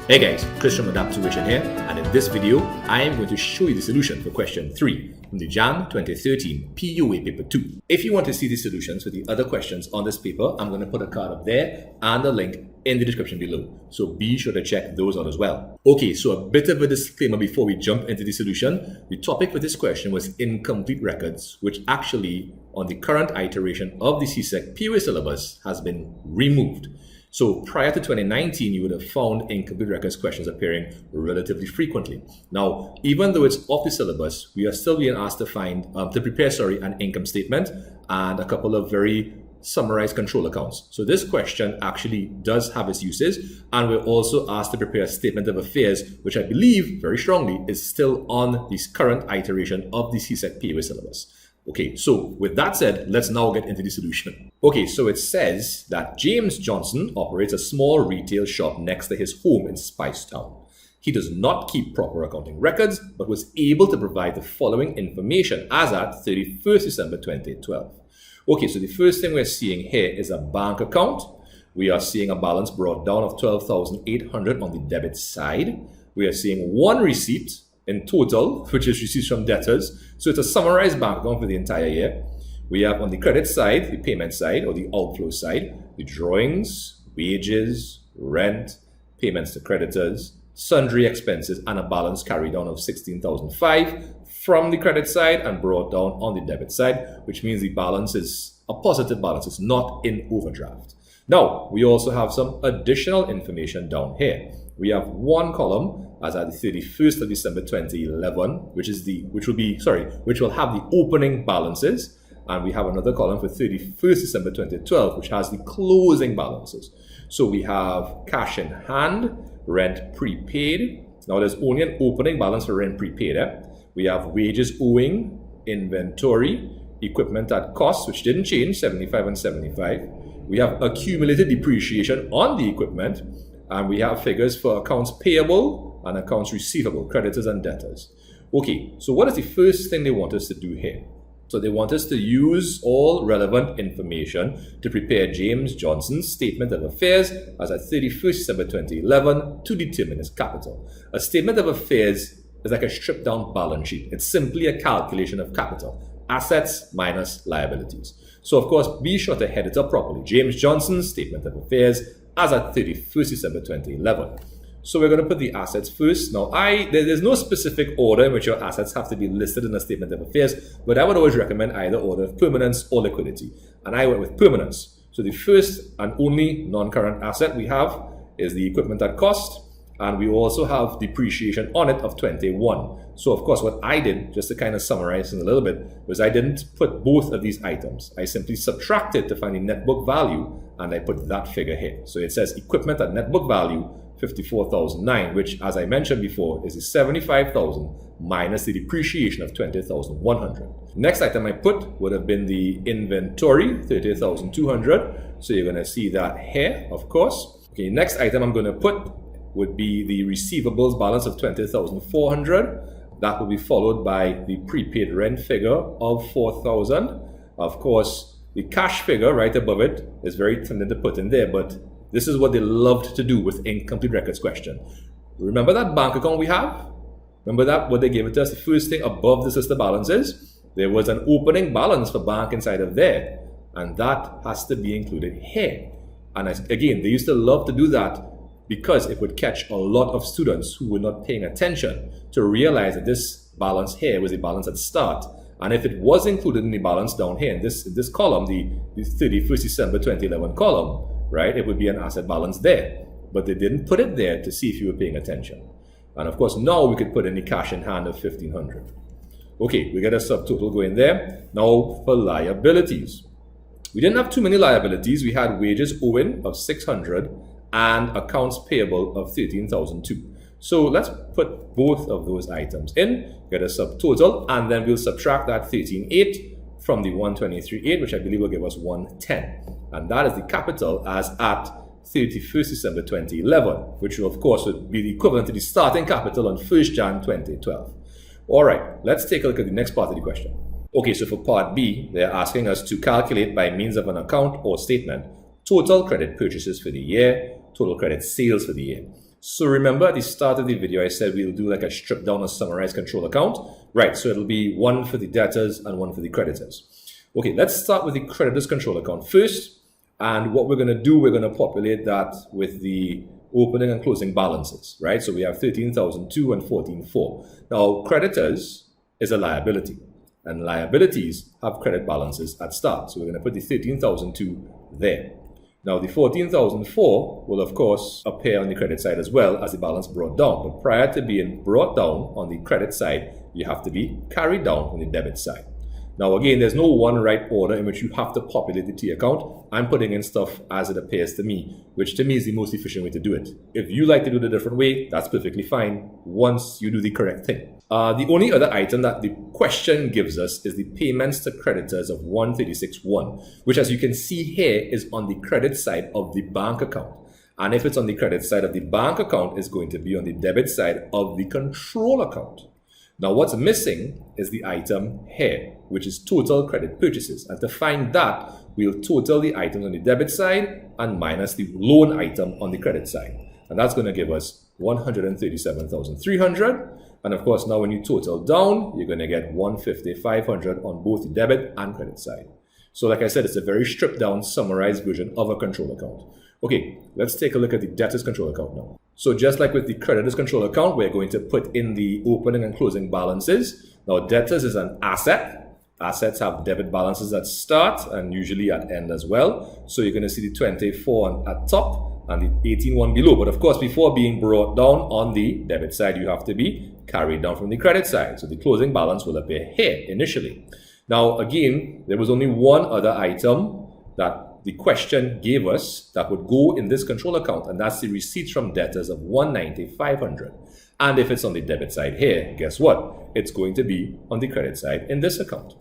Hey guys, Chris from Debtors here, and in this video, I am going to show you the solution for question 3 from the Jan 2013 POA Paper 2. If you want to see the solutions for the other questions on this paper, I'm going to put a card up there and a link in the description below, so be sure to check those out as well. Okay, so a bit of a disclaimer before we jump into the solution. The topic for this question was incomplete records, which actually, on the current iteration of the CSEC POA syllabus, has been removed. So prior to 2019, you would have found incomplete records questions appearing relatively frequently. Now, even though it's off the syllabus, we are still being asked to prepare an income statement and a couple of very summarized control accounts. So this question actually does have its uses, and we're also asked to prepare a statement of affairs, which I believe very strongly is still on this current iteration of the CSEC POA syllabus. Okay, so with that said, let's now get into the solution. Okay, so it says that James Johnson operates a small retail shop next to his home in Spicetown. He does not keep proper accounting records, but was able to provide the following information as at 31st December 2012. Okay, so the first thing we're seeing here is a bank account. We are seeing a balance brought down of $12,800 on the debit side. We are seeing one receipt in total, which is receipts from debtors. So it's a summarized bank account for the entire year. We have on the credit side, the payment side or the outflow side, the drawings, wages, rent, payments to creditors, sundry expenses, and a balance carried down of $16,500 from the credit side and brought down on the debit side, which means the balance is a positive balance. It's not in overdraft. Now, we also have some additional information down here. We have one column as at the 31st of December 2011, which will have the opening balances, and we have another column for 31st December 2012, which has the closing balances. So we have cash in hand, rent prepaid. Now there's only an opening balance for rent prepaid. We have wages owing, inventory, equipment at cost, which didn't change, 75 and 75. We have accumulated depreciation on the equipment, and we have figures for accounts payable and accounts receivable, creditors and debtors. Okay, so what is the first thing they want us to do here? So they want us to use all relevant information to prepare James Johnson's statement of affairs as at 31st December 2011 to determine his capital. A statement of affairs is like a stripped down balance sheet. It's simply a calculation of capital, assets minus liabilities. So of course, be sure to head it up properly. James Johnson's statement of affairs as at 31st December 2011. So we're going to put the assets first. Now, there's no specific order in which your assets have to be listed in a statement of affairs, but I would always recommend either order of permanence or liquidity. And I went with permanence. So the first and only non-current asset we have is the equipment at cost, and we also have depreciation on it of 21. So of course, what I did, just to kind of summarize in a little bit, was I didn't put both of these items. I simply subtracted to find the net book value, and I put that figure here. So it says equipment at net book value, $54,009, which, as I mentioned before, is the $75,000 minus the depreciation of $20,100. Next item I put would have been the inventory, $30,200. So you're going to see that here, of course. Okay, next item I'm going to put would be the receivables balance of $20,400. That will be followed by the prepaid rent figure of $4,000. Of course, the cash figure right above it is very tempting to put in there, but this is what they loved to do with incomplete records question. Remember that bank account we have? Remember that what they gave it to us? The first thing above the sister balances, there was an opening balance for bank inside of there, and that has to be included here. And again, they used to love to do that because it would catch a lot of students who were not paying attention to realize that this balance here was a balance at start. And if it was included in the balance down here, in this column, the 31st December 2011 column, right, it would be an asset balance there. But they didn't put it there to see if you were paying attention. And of course, now we could put in the cash in hand of $1,500. Okay, we get a subtotal going there. Now for liabilities. We didn't have too many liabilities. We had wages owing of $600 and accounts payable of $13,002. So let's put both of those items in, get a subtotal, and then we'll subtract that $13,800 from the $123,800, which I believe will give us $110,000. And that is the capital as at 31st December 2011, which of course would be the equivalent to the starting capital on 1st Jan 2012. All right, let's take a look at the next part of the question. Okay, so for part B, they're asking us to calculate by means of an account or statement total credit purchases for the year, total credit sales for the year. So remember at the start of the video, I said we'll do like a strip down or summarized control account. Right, so it'll be one for the debtors and one for the creditors. Okay, let's start with the creditors control account first. And what we're going to do, we're going to populate that with the opening and closing balances, right? So we have 13,002 and 14,400. Now, creditors is a liability, and liabilities have credit balances at start. So we're going to put the 13,002 there. Now, the 14,004 will, of course, appear on the credit side as well as the balance brought down. But prior to being brought down on the credit side, you have to be carried down on the debit side. Now, again, there's no one right order in which you have to populate the T account. I'm putting in stuff as it appears to me, which to me is the most efficient way to do it. If you like to do it a different way, that's perfectly fine once you do the correct thing. The only other item that the question gives us is the payments to creditors of 136.1, which, as you can see here, is on the credit side of the bank account. And if it's on the credit side of the bank account, it's going to be on the debit side of the control account. Now, what's missing is the item here, which is total credit purchases. And to find that, we'll total the items on the debit side and minus the loan item on the credit side. And that's going to give us 137,300. And of course, now when you total down, you're going to get 150,500 on both the debit and credit side. So like I said, it's a very stripped down, summarized version of a control account. Okay, let's take a look at the debtors control account now. So just like with the creditors control account, we're going to put in the opening and closing balances. Now, debtors is an asset. Assets have debit balances at start and usually at end as well. So you're going to see the 24 at top and the 18 below. But of course, before being brought down on the debit side, you have to be carried down from the credit side. So the closing balance will appear here initially. Now, again, there was only one other item that the question gave us that would go in this control account, and that's the receipts from debtors of 190,500. And if it's on the debit side here, guess what? It's going to be on the credit side in this account.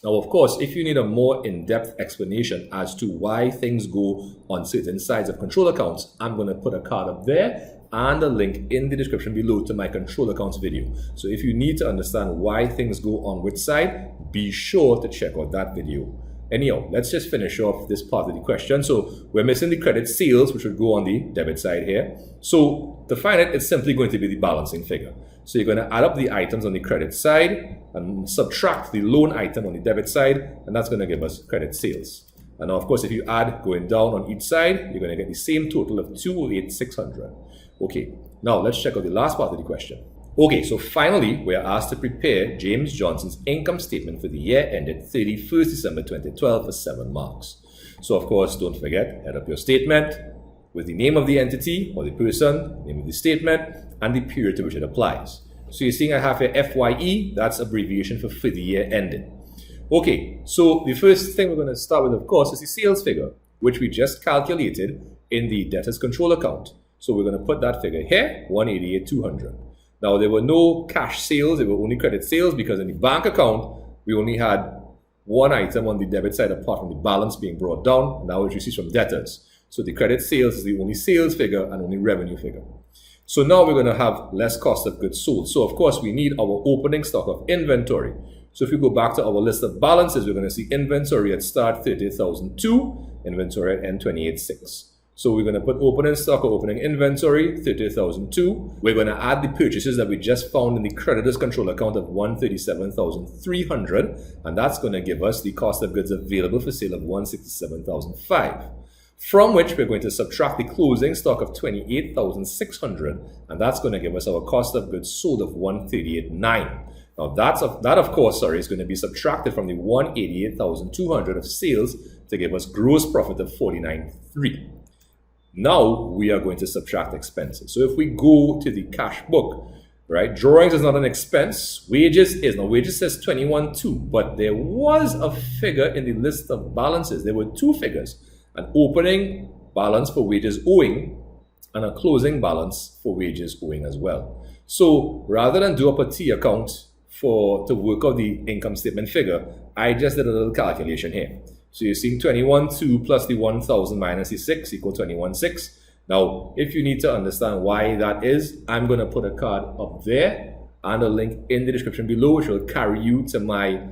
Now, of course, if you need a more in-depth explanation as to why things go on certain sides of control accounts, I'm going to put a card up there and a link in the description below to my control accounts video. So if you need to understand why things go on which side, be sure to check out that video. Anyhow, let's just finish off this part of the question. So we're missing the credit sales, which would go on the debit side here. So to find it, it's simply going to be the balancing figure. So you're going to add up the items on the credit side and subtract the loan item on the debit side, and that's going to give us credit sales. And now, of course, if you add going down on each side, you're going to get the same total of 208,600. Okay, now let's check out the last part of the question. Okay, so finally, we are asked to prepare James Johnson's income statement for the year ended 31st December 2012 for 7 marks. So, of course, don't forget, head up your statement with the name of the entity or the person, name of the statement, and the period to which it applies. So you're seeing I have here FYE, that's abbreviation for the year ending. Okay, so the first thing we're going to start with, of course, is the sales figure, which we just calculated in the debtors control account. So we're going to put that figure here, 188,200. Now, there were no cash sales, there were only credit sales because in the bank account, we only had one item on the debit side apart from the balance being brought down, and that was receipts from debtors. So the credit sales is the only sales figure and only revenue figure. So now we're going to have less cost of goods sold. So of course, we need our opening stock of inventory. So if we go back to our list of balances, we're going to see inventory at start 30,002, inventory at end 28,600. So we're going to put opening stock or opening inventory, 30,002. We're going to add the purchases that we just found in the creditors control account of 137,300. And that's going to give us the cost of goods available for sale of 167,500. From which we're going to subtract the closing stock of 28,600. And that's going to give us our cost of goods sold of 138,900. Now that of course, is going to be subtracted from the 188,200 of sales to give us gross profit of 49,300. Now we are going to subtract expenses. So if we go to the cash book, right, drawings is not an expense, wages is. Now wages says 21,200, but there was a figure in the list of balances. There were two figures, an opening balance for wages owing and a closing balance for wages owing as well. So rather than do up a T account to work out the income statement figure, I just did a little calculation here. So you're seeing 21,200 plus the 1,000 minus the 6 equal 21,600. Now, if you need to understand why that is, I'm going to put a card up there and a link in the description below, which will carry you to my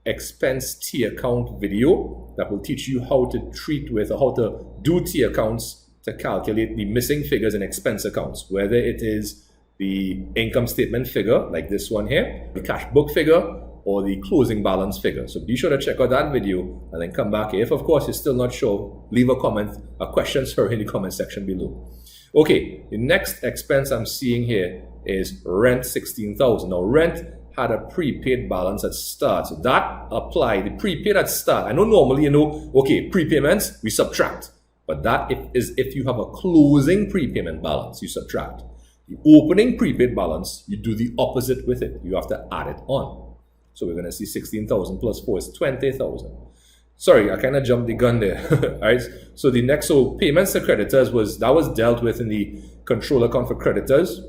expense T account video that will teach you how to treat with or how to do T accounts to calculate the missing figures in expense accounts, whether it is the income statement figure, like this one here, the cash book figure, or the closing balance figure. So be sure to check out that video and then come back here. If, of course, you're still not sure, leave a comment, a question, sorry, in the comment section below. Okay, the next expense I'm seeing here is rent, 16,000. Now, rent had a prepaid balance at start. So that applied, the prepaid at start. I know normally, okay, prepayments, we subtract. But that is if you have a closing prepayment balance, you subtract. The opening prepaid balance, you do the opposite with it. You have to add it on. So we're going to see 16,000 plus 4 is 20,000. Sorry, I kind of jumped the gun there. All right. So the next, payments to creditors was dealt with in the control account for creditors.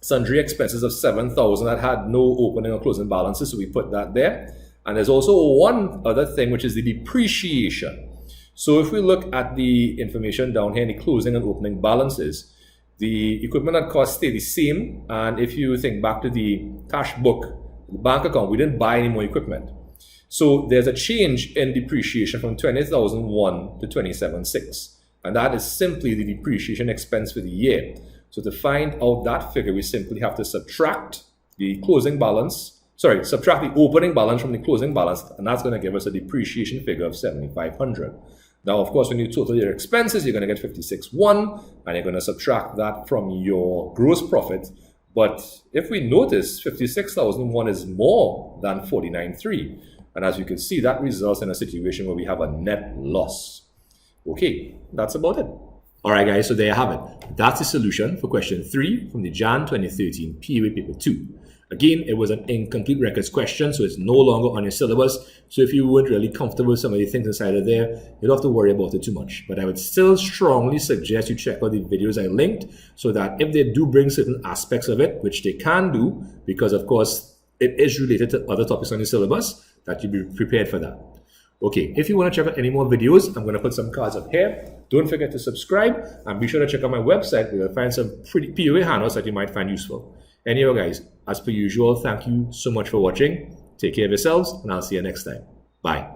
Sundry expenses of 7,000 that had no opening or closing balances, so we put that there. And there's also one other thing, which is the depreciation. So if we look at the information down here in the closing and opening balances, the equipment and costs stay the same. And if you think back to the cash book, the bank account, we didn't buy any more equipment. So there's a change in depreciation from 20,001 to 27,600. And that is simply the depreciation expense for the year. So to find out that figure, we simply have to subtract the closing balance, subtract the opening balance from the closing balance, and that's going to give us a depreciation figure of 7,500. Now, of course, when you total your expenses, you're going to get 56,100, and you're going to subtract that from your gross profit. But if we notice, 56,001 is more than 49,300. And as you can see, that results in a situation where we have a net loss. Okay, that's about it. All right, guys, so there you have it. That's the solution for question 3 from the Jan 2013 POA Paper 2. Again, it was an incomplete records question, so it's no longer on your syllabus. So if you weren't really comfortable with some of the things inside of there, you don't have to worry about it too much. But I would still strongly suggest you check out the videos I linked so that if they do bring certain aspects of it, which they can do, because of course it is related to other topics on your syllabus, that you be prepared for that. Okay, if you want to check out any more videos, I'm going to put some cards up here. Don't forget to subscribe and be sure to check out my website where you'll find some pretty POA handouts that you might find useful. Anyway, guys, as per usual, thank you so much for watching. Take care of yourselves, and I'll see you next time. Bye.